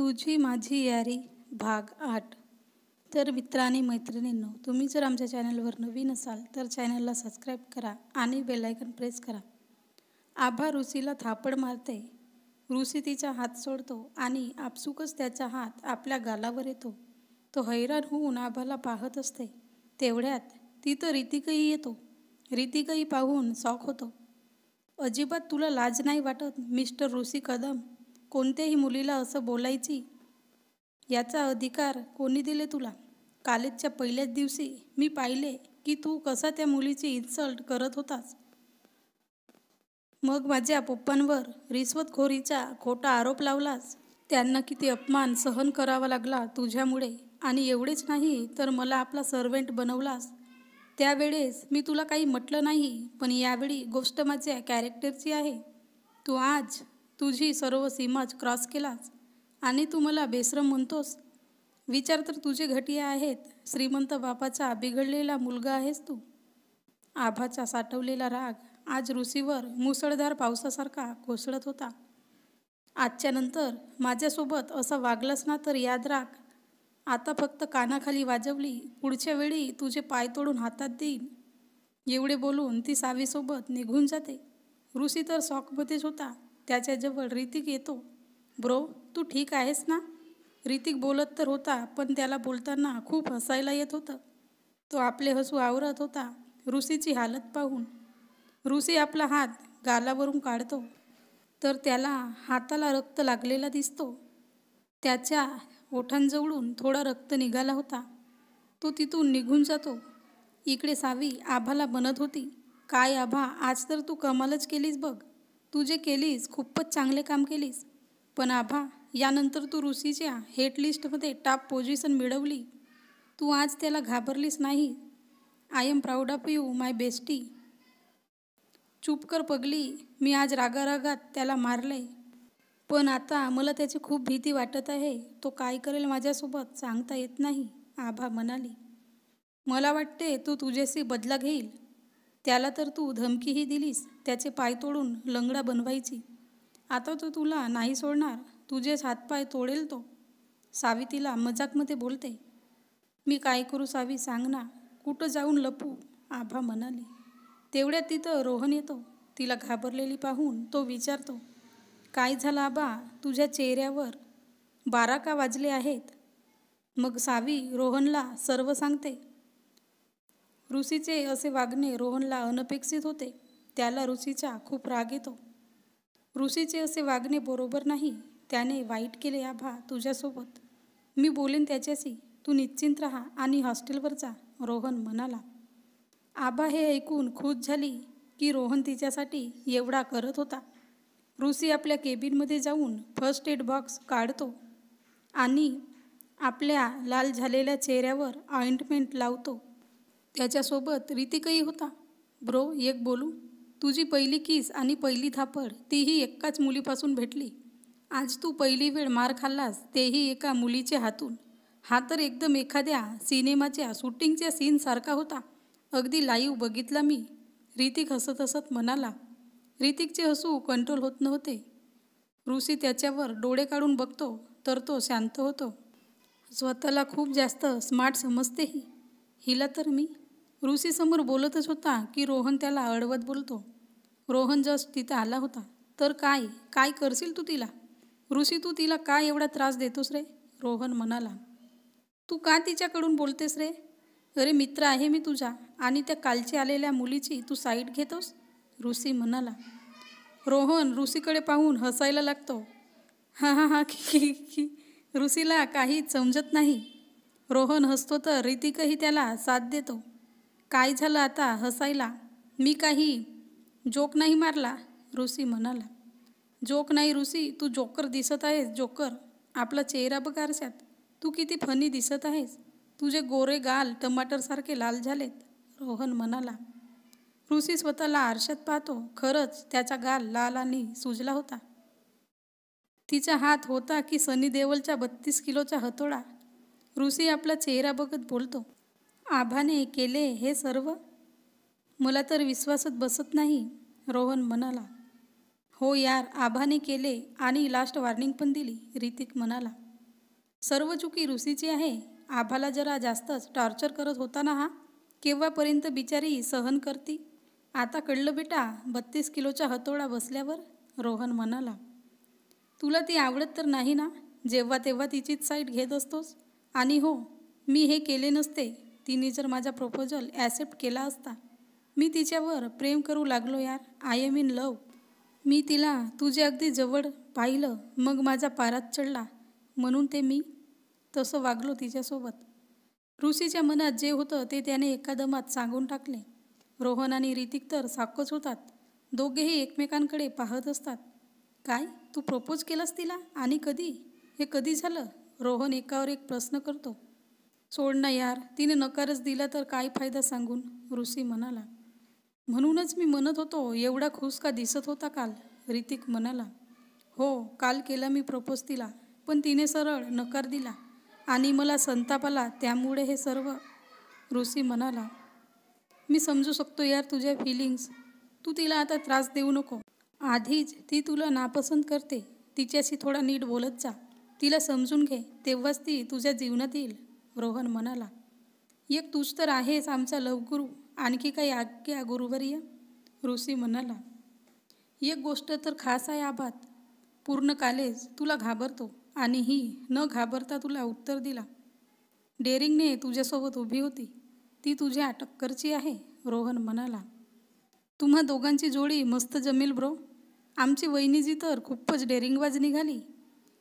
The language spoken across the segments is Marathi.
तुझी माझी यारी भाग 8. तर मित्र आणि मैत्रिणींनो, तुम्ही जर आमच्या चॅनलवर नवीन असाल तर चॅनलला सबस्क्राईब करा आणि बेल आयकॉन प्रेस करा. आभा ऋषीला थापड मारते. ऋषी तिचा हात सोडतो आणि आपसुकच त्याचा हात आपल्या गालावर येतो. तो हैराण होऊन आभाला पाहत असते. तेवढ्यात तिथं ऋतिकही येतो. ऋतिकही पाहून शॉक होतो. अजिबात तुला लाज नाही वाटत मिस्टर ऋषी कदम? कोणत्याही मुलीला असं बोलायची याचा अधिकार कोणी दिले तुला? कॉलेजच्या पहिल्याच दिवशी मी पाहिले की तू कसा त्या मुलीची इन्सल्ट करत होतास. मग माझ्या पप्पांवर रिश्वतखोरीचा खोटा आरोप लावलास. त्यांना किती अपमान सहन करावा लागला तुझ्यामुळे. आणि एवढेच नाही तर मला आपला सर्वेंट बनवलास. त्यावेळेस मी तुला काही म्हटलं नाही, पण यावेळी गोष्ट माझ्या कॅरेक्टरची आहे. तू आज तुझी सर्व सीमाच क्रॉस केलास आणि तू मला बेशरम म्हणतोस. विचार तर तुझे घटिया आहेत. श्रीमंत बापाचा बिघडलेला मुलगा आहेस तू. आभाचा साठवलेला राग आज ऋषीवर मुसळधार पावसासारखा कोसळत होता. आजच्या नंतर माझ्यासोबत असं वागलंस ना तर याद राख. आता फक्त कानाखाली वाजवली, पुढच्या वेळी तुझे पाय तोडून हातात देईन. एवढे बोलून ती सावीसोबत निघून जाते. ऋषी तर शॉकमध्येच होता. त्याच्याजवळ ऋतिक येतो. ब्रो, तू ठीक आहेस ना? ऋतिक बोलत तर होता, पण त्याला बोलताना खूप हसायला येत होतं. तो आपले हसू आवरत होता ऋषीची हालत पाहून. ऋषी आपला हात गालावरून काढतो तर त्याला हाताला रक्त लागलेला दिसतो. त्याच्या ओठांजवळून थोडा रक्त निघाला होता. तो तिथून निघून जातो. इकडे सावी आभाला म्हणत होती, काय आभा, आज तर तू कमालच केलीस बघ. तू जे केलीस खूपच चांगले काम केलीस. पण आभा, यानंतर तू ऋषीच्या हेट लिस्टमध्ये टॉप पोझिशन मिळवली. तू आज त्याला घाबरलीस नाही. I am proud of you my bestie. चूप कर पगली. मी आज रागारागात त्याला मारलंय. पण आता मला त्याची खूप भीती वाटत आहे. तो काय करेल माझ्यासोबत सांगता येत नाही, आभा म्हणाली. मला वाटते तू तुझ्याशी बदला घेईल. त्याला तर तू धमकीही दिलीस त्याचे पाय तोडून लंगडा बनवायची. आता तो तुला नाही सोडणार. तुझेच हातपाय तोडेल तो. सावी तिला मजाकमध्ये बोलते. मी काय करू सावी, सांग ना. कुठं जाऊन लपू, आभा म्हणाली. तेवढ्यात तिथं रोहन येतो. तिला घाबरलेली पाहून तो विचारतो, काय झालं आबा, तुझ्या चेहऱ्यावर 12 का वाजले आहेत? मग सावी रोहनला सर्व सांगते. ऋषीचे असे वागणे रोहनला अनपेक्षित होते. त्याला ऋषीचा खूप राग येतो. ऋषीचे असे वागणे बरोबर नाही. त्याने वाईट केले आभा तुझ्यासोबत. मी बोलेन त्याच्याशी. तू निश्चिंत राहा आणि हॉस्टेलवर जा, रोहन म्हणाला. आभा हे ऐकून खुश झाली की रोहन तिच्यासाठी एवढा करत होता. ऋषी आपल्या केबिनमध्ये जाऊन फर्स्ट एड बॉक्स काढतो आणि आपल्या लाल झालेल्या चेहऱ्यावर ऑइंटमेंट लावतो. त्याच्यासोबत ऋतिकही होता. ब्रो, एक बोलू? तुझी पहिली किस आणि पहिली थापड तीही एकाच मुलीपासून भेटली. आज तू पहिली वेळ मार खाल्लास, तेही एका मुलीच्या हातून. हा तर एकदम एखाद्या सिनेमाच्या शूटिंगच्या सीनसारखा होता. अगदी लाईव्ह बघितला मी, ऋतिक हसत हसत म्हणाला. ऋतिकचे हसू कंट्रोल होत नव्हते. ऋषी त्याच्यावर डोळे काढून बघतो तर तो शांत होतो. स्वतःला खूप जास्त स्मार्ट समजते ही. हिला तर मी. ऋषी समोर बोलतच होता की रोहन त्याला अडवत बोलतो. रोहन जस्ट तिथं आला होता. तर काय काय करशील तू तिला? ऋषी, तू तिला काय एवढा त्रास देतोस रे? रोहन म्हणाला. तू का तिच्याकडून बोलतेस रे? अरे मित्र आहे मी तुझा, आणि त्या कालची आलेल्या मुलीची तू साईड घेतोस, ऋषी म्हणाला. रोहन ऋषीकडे पाहून हसायला लागतो. हा हा हा की. ऋषीला काहीच समजत नाही. रोहन हसतो तर ऋतिकही त्याला साथ देतो. काय झालं आता हसायला? मी काही जोक नाही मारला, ऋषी म्हणाला. जोक नाही ऋषी, तू जोकर दिसत आहेस, जोकर. आपला चेहरा बघ आरशात. तू किती फनी दिसत आहेस. तुझे गोरे गाल टमाटरसारखे लाल झालेत, रोहन म्हणाला. ऋषी स्वतःला आरशात पाहतो. खरंच त्याचा गाल लाल आणि सुजला होता. तिचा हात होता की सनी देओलचा 32 किलोचा हतोडा. ऋषी आपला चेहरा बघत बोलतो. आभाने केले हे सर्व? मला तर विश्वासच बसत नाही, रोहन म्हणाला. हो यार, आभाने केले आणि लास्ट वॉर्निंग पण दिली, ऋतिक म्हणाला. सर्व चुकी ऋषीची आहे. आभाला जरा जास्तच टॉर्चर करत होता ना हा. केव्हापर्यंत बिचारी सहन करती. आता कळलं बेटा, 32 किलोचा हतोडा बसल्यावर, रोहन म्हणाला. तुला ती आवडत तर नाही ना, जेव्हा तेव्हा तिचीच साईड घेत असतोस. आणि हो, मी हे केले नसते. तिने जर माझा प्रपोजल ॲक्सेप्ट केला असता. मी तिच्यावर प्रेम करू लागलो यार. I am in love. मी तिला तुझ्या अगदी जवळ पाहिलं, मग माझा पारात चढला. म्हणून मी तसं वागलो तिच्यासोबत. ऋषीच्या मनात जे होतं ते त्याने एका दमात सांगून टाकले. रोहन आणि ऋतिक तर साक्कच होतात. दोघेही एकमेकांकडे पाहत असतात. काय, तू प्रपोज केलास तिला? आणि कधी? हे कधी झालं? रोहन एकावर एक प्रश्न करतो. सोड ना यार, तिने नकारच दिला तर काय फायदा सांगून, ऋषी म्हणाला. म्हणूनच मी म्हणत होतो, एवढा खुश का दिसत होता काल, ऋतिक म्हणाला. हो, काल केला मी प्रपोज तिला, पण तिने सरळ नकार दिला आणि मला संताप आला. त्यामुळे हे सर्व, ऋषी म्हणाला. मी समजू शकतो यार तुझ्या फिलिंग्स. तू तिला आता त्रास देऊ नको. आधीच ती तुला नापसंत करते. तिच्याशी थोडा नीट बोलत जा. तिला समजून घे, तेव्हाच ती तुझ्या जीवनात येईल, रोहन म्हणाला. एक तूच तर आहेस आमचा लवगुरू. आणखी काही आज्ञा गुरुवर्य, ऋषी म्हणाला. एक गोष्ट तर खास आहे आभात. पूर्ण कॉलेज तुला घाबरतो आणि ही न घाबरता तुला उत्तर दिला. डेअरिंगने तुझ्यासोबत उभी होती. ती तुझ्या टक्करची आहे, रोहन म्हणाला. तुम्हा दोघांची जोडी मस्त जमेल ब्रो. आमची वहिनीजी तर खूपच डेअरिंगबाज निघाली.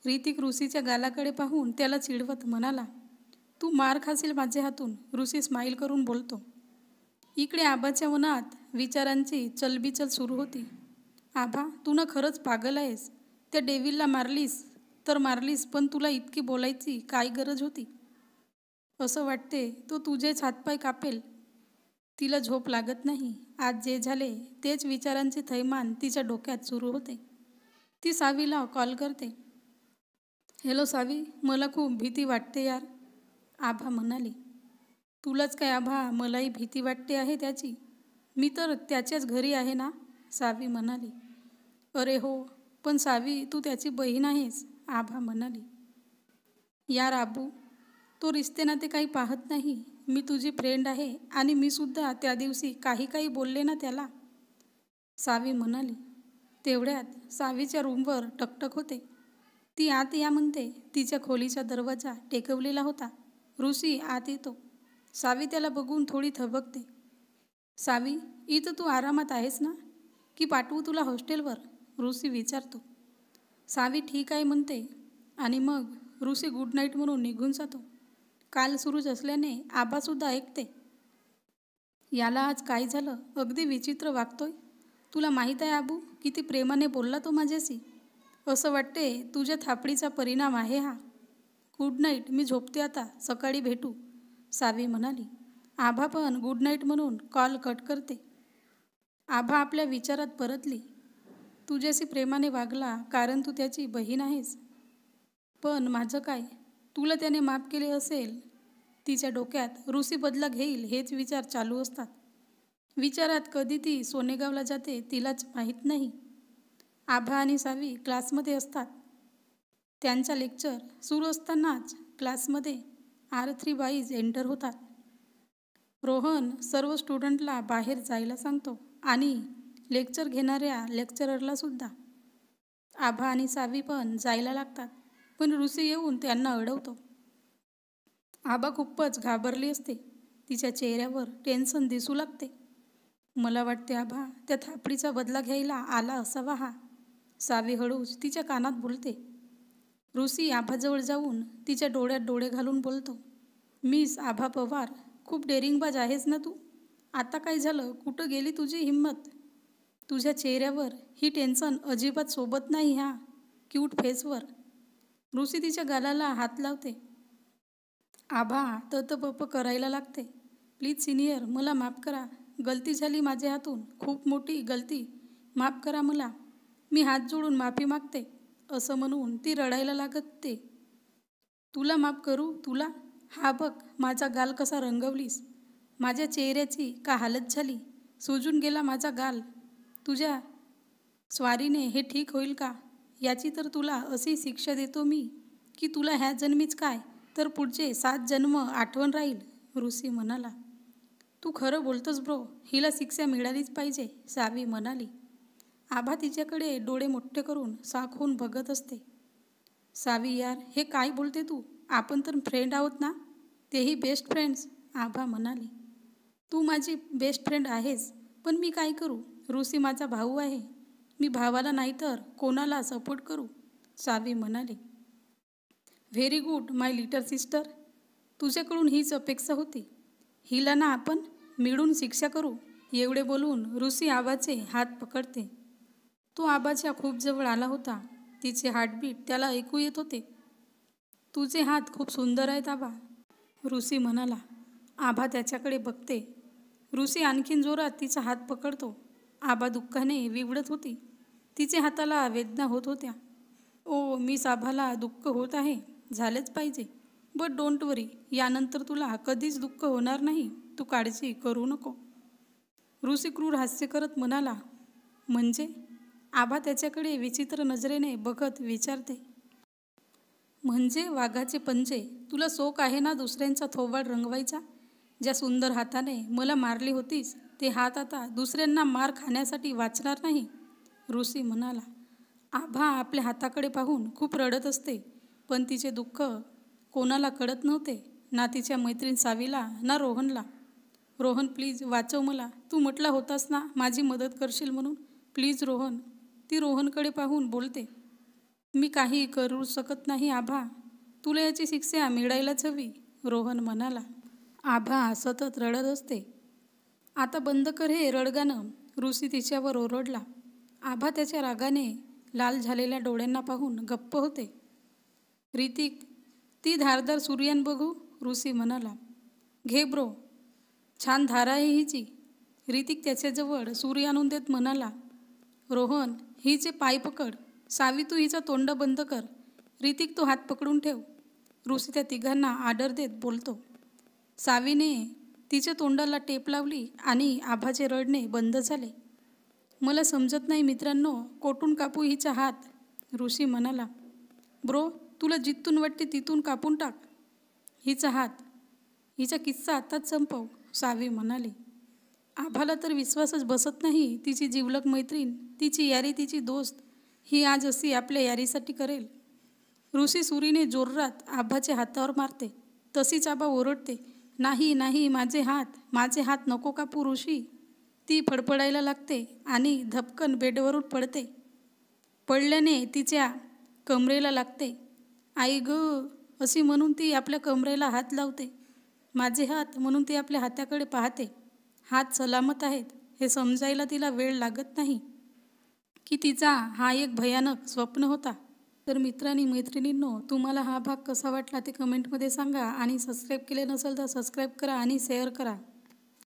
ऋतिक ऋषीच्या गालाकडे पाहून त्याला चिडवत म्हणाला. तू मार खाशील माझ्या हातून, ऋषी स्माईल करून बोलतो. इकडे आबाच्या मनात विचारांची चलबिचल सुरू होती. आभा, तू ना खरंच पागल आहेस. त्या डेव्हिलला मारलीस तर मारलीस, पण तुला इतकी बोलायची काय गरज होती? असं वाटते तो तुझेच हातपाय कापेल. तिला झोप लागत नाही. आज जे झाले तेच विचारांचे थैमान तिच्या डोक्यात सुरू होते. ती सावीला कॉल करते. हॅलो सावी, मला खूप भीती वाटते यार, आभा म्हणाली. तुलाच काय आभा, मलाही भीती वाटते आहे त्याची. मी तर त्याच्याच घरी आहे ना, सावी म्हणाली. अरे हो, पण सावी तू त्याची बहीण आहेस, आभा म्हणाली. यार आबू, तो रिश्ते नाते काही पाहत नाही. मी तुझी फ्रेंड आहे आणि मी सुद्धा त्या दिवशी काही बोलले ना त्याला, सावी म्हणाली. तेवढ्यात सावीच्या रूमवर टकटक होते. ती आत या म्हणते. तिच्या खोलीचा दरवाजा टेकवलेला होता. ऋषी आत येतो. सावी त्याला बघून थोडी थबकते. सावी, इथं तू आरामात आहेस ना, की पाठवू तुला हॉस्टेलवर, ऋषी विचारतो. सावी ठीक आहे म्हणते आणि मग ऋषी गुड नाईट म्हणून निघून जातो. काल सुरूच असल्याने आबासुद्धा ऐकते. याला आज काय झालं, अगदी विचित्र वागतोय. तुला माहीत आहे आबू, किती प्रेमाने बोलला तो माझ्याशी. असं वाटते तुझ्या थापडीचा परिणाम आहे हा. गुड नाईट, मी झोपते आता, सकाळी भेटू, सावी म्हणाली. आभा पण गुड नाईट म्हणून कॉल कट करते. आभा आपल्या विचारात परतली. तुझ्याशी प्रेमाने वागला कारण तू त्याची बहीण आहेस. पण माझं काय? तुला त्याने माफ केले असेल. तिच्या डोक्यात ऋषी बदला घेईल हेच विचार चालू असतात. विचारात कधी ती सोनेगावला जाते तिलाच माहीत नाही. आभा आणि सावी क्लासमध्ये असतात. त्यांचा लेक्चर सुरू असतानाच क्लासमध्ये R3 बाईज एंटर होतात. रोहन सर्व स्टुडंटला बाहेर जायला सांगतो आणि लेक्चर घेणाऱ्या लेक्चररलासुद्धा. आभा आणि सावी पण जायला लागतात, पण ऋषी येऊन त्यांना अडवतो. आभा खूपच घाबरली असते. तिच्या चेहऱ्यावर टेन्शन दिसू लागते. मला वाटते आभा, त्या थापडीचा बदला घ्यायला आला असावा हा, सावी हळूच तिच्या कानात बोलते. ऋषी आभाजवळ जाऊन तिच्या डोळ्यात डोळे घालून बोलतो. मिस आभा पवार, खूप डेअरिंगबाज आहेस ना तू. आता काय झालं, कुठं गेली तुझी हिंमत? तुझ्या चेहऱ्यावर ही टेन्शन अजिबात सोबत नाही ह्या क्यूट फेसवर. ऋषी तिच्या गालाला हात लावते. आभा ततपप करायला लागते. प्लीज सिनियर, मला माफ करा. गलती झाली माझ्या हातून, खूप मोठी गलती. माफ करा मला. मी हात जोडून माफी मागते, असं म्हणून ती रडायला लागते. तुला माफ करू? तुला? हा बघ माझा गाल कसा रंगवलीस. माझ्या चेहऱ्याची का हालत झाली. सुजून गेला माझा गाल. तुझ्या स्वारीने हे ठीक होईल का? याची तर तुला अशी शिक्षा देतो मी की तुला ह्या जन्मीच काय तर पुढचे 7 जन्म आठवण राहील. ऋषी म्हणाला. तू खरं बोलतोस ब्रो, हिला शिक्षा मिळालीच पाहिजे, सावी म्हणाली. आभा तिच्याकडे डोळे मोठे करून साखून बघत असते. सावी यार, हे काय बोलते तू? आपण तर फ्रेंड आहोत ना, तेही बेस्ट फ्रेंड्स, आभा म्हणाली. तू माझी बेस्ट फ्रेंड आहेस, पण मी काय करू? ऋषी माझा भाऊ आहे, मी भावाला नाही तर कोणाला सपोर्ट करू, सावी म्हणाली. व्हेरी गुड माय लिटल सिस्टर, तुझ्याकडून हीच अपेक्षा होती. हिला ना आपण मिळून शिक्षा करू. एवढे बोलून ऋषी आबाचे हात पकडते. तो आबाच्या खूप जवळ आला होता. तिचे हार्टबीट त्याला ऐकू येत होते. तुझे हात खूप सुंदर आहेत आबा, ऋषी म्हणाला. आभा त्याच्याकडे बघते. ऋषी आणखीन जोरात तिचा हात पकडतो. आबा दुःखाने विवळत होती. तिचे हाताला वेदना होत होत्या. ओ मिस, आभाला दुःख होत आहे, झालेच पाहिजे. बट डोंट वरी, यानंतर तुला कधीच दुःख होणार नाही, तू काळजी करू नको. ऋषी क्रूर हास्य करत म्हणाला. म्हणजे? आभा त्याच्याकडे विचित्र नजरेने बघत विचारते. म्हणजे वाघाचे पंजे, तुला शौक आहे ना दुसऱ्यांचा थोबाड रंगवायचा? ज्या सुंदर हाताने मला मारली होतीस ते हात आता दुसऱ्यांना मार खाण्यासाठी वाचणार नाही, ऋषी म्हणाला. आभा आपल्या हाताकडे पाहून खूप रडत असते, पण तिचे दुःख कोणाला कळत नव्हते, ना तिच्या मैत्रीण सावीला ना रोहनला. रोहन प्लीज वाचव मला, तू म्हटला होतास ना माझी मदत करशील म्हणून, प्लीज रोहन, ती रोहनकडे पाहून बोलते. मी काही करू शकत नाही आभा, तुला याची शिक्षा मिळायलाच हवी, रोहन म्हणाला. आभा सतत रडत असते. आता बंद कर हे रडगाणं, ऋषी तिच्यावर ओरडला. आभा त्याच्या रागाने लाल झालेल्या डोळ्यांना पाहून गप्प होते. ऋतिक, ती धारदार सूर्यान बघू, ऋषी म्हणाला. घे ब्रो, छान धार आहे हिची, ऋतिक त्याच्याजवळ सूर्य आणून देत म्हणाला. रोहन, हिचे पाय पकड, सावी तू हिचा तोंड बंद कर, ऋतिक तो हात पकडून ठेव, ऋषी त्या तिघांना आर्डर देत बोलतो. सावीने तिच्या तोंडाला टेप लावली आणि आभाचे रडणे बंद झाले. मला समजत नाही मित्रांनो, कोठून कापू हिचा हात, ऋषी म्हणाला. ब्रो, तुला जिथून वाटते तिथून कापून टाक हिचा हात, हिचा किस्सा आताच संपव, सावी म्हणाली. आभाला तर विश्वासच बसत नाही, तिची जिवलग मैत्रीण, तिची यारी, तिची दोस्त, ही आज अशी आपल्या यारीसाठी करेल. ऋषी सुरीने जोरात आभाच्या हातावर मारते. तशीच आबा ओरडते. नाही नाही, माझे हात नको कापू ऋषी. ती फडफडायला लागते आणि धपकन बेडवरून पडते. पडल्याने तिच्या कमरेला लागते. आई ग, अशी म्हणून ती आपल्या कमरेला हात लावते. माझे हात म्हणून ती आपल्या हाताकडे पाहते. हात सलामत आहेत हे समजायला तिला वेळ लागत नाही की तिचा हा एक भयानक स्वप्न होता. तर मित्रांनी मैत्रिणींनो, तुम्हाला हा भाग कसा वाटला ते कमेंटमध्ये सांगा आणि सबस्क्राईब केले नसेल तर सबस्क्राईब करा आणि शेअर करा.